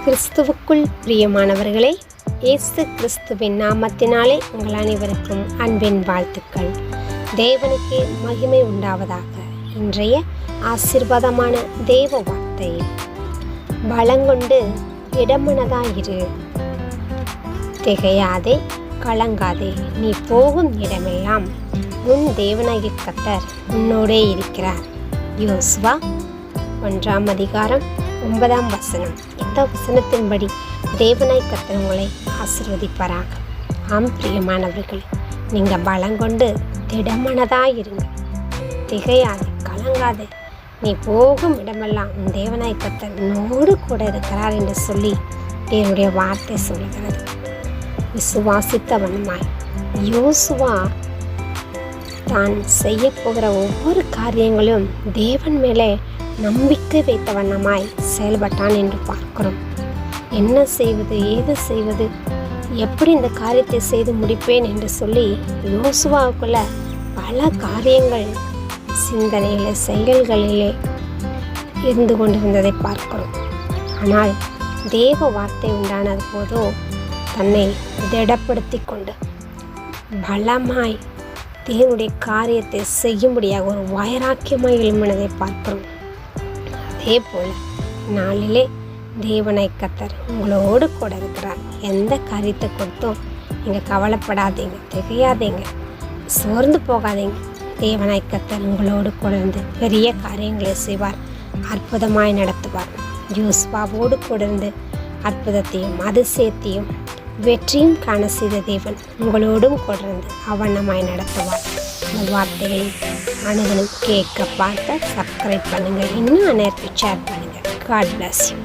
கிறிஸ்துவுக்குள் பிரியமானவர்களே, இயேசு கிறிஸ்துவின் நாமத்தினாலே உங்கள் அனைவருக்கும் அன்பின் வாழ்த்துக்கள். தேவனுக்கு மகிமை உண்டாவதாக. இன்றைய ஆசீர்வாதமான தேவ வார்த்தை, பலங்கொண்டு இடமனதாயிரு, திகையாதே, கலங்காதே, நீ போகும் இடமெல்லாம் உன் தேவனாகிய கர்த்தர் உன்னோடே இருக்கிறார். யோசுவா 1 அதிகாரம் 9 இந்த வசனத்தின்படி தேவனாய் கர்த்தர் உங்களை ஆசீர்வதிப்பாராக. ஆம் பிரியமானவர்களே, நீங்கள் பலங்கொண்டு திடமனதாயிருங்க, திகையாதே, கலங்காதே, நீ போகும் இடமெல்லாம் உன் தேவனாய் கர்த்தர் உன்னோடு கூட இருக்கிறார் என்று சொல்லி தேவனுடைய வார்த்தை சொல்கிறது. விசுவாசித்த வண்ணமாய் யோசுவா தான் செய்ய போகிற ஒவ்வொரு காரியங்களும் தேவன் மேலே நம்பிக்கை வைத்த வண்ணமாய் செயல்பட்டான் என்று பார்க்கிறோம். என்ன செய்வது, ஏது செய்வது, எப்படி இந்த காரியத்தை செய்து முடிப்பேன் என்று சொல்லி யோசுவாவுக்குள்ள பல காரியங்கள் சிந்தனையிலே, செயல்களிலே இருந்து கொண்டிருந்ததை பார்க்கிறோம். ஆனால் தேவ வார்த்தை உண்டானது போதோ தன்னை திடப்படுத்தி கொண்டு பலமாய் தேவனுடைய காரியத்தை செய்யும்படியாக ஒரு வைராக்கியமாய் எழும்பினதை பார்க்கிறோம். அதே போல் நாளிலே தேவனாய் கர்த்தர் உங்களோடு கூட இருக்கிறார். எந்த காரியத்தை கொடுத்தோம் நீங்கள் கவலைப்படாதீங்க, திகையாதீங்க, சோர்ந்து போகாதீங்க. தேவனாய் கர்த்தர் உங்களோடு கூட இருந்து பெரிய காரியங்களை செய்வார், அற்புதமாய் நடத்துவார். யோசுவாவோடு கூட இருந்து அற்புதத்தையும் அதிசயத்தையும் வெற்றியும் காண செய்த தேவன் உங்களோடும் கொண்டிருந்து அவனமாய் நடத்துவார். இந்த வார்த்தைகளை அனைவரும் கேட்க பார்க்க சப்ஸ்கிரைப் பண்ணுங்கள், இன்னும் அனைவருக்கு ஷேர் பண்ணுங்கள். God bless you.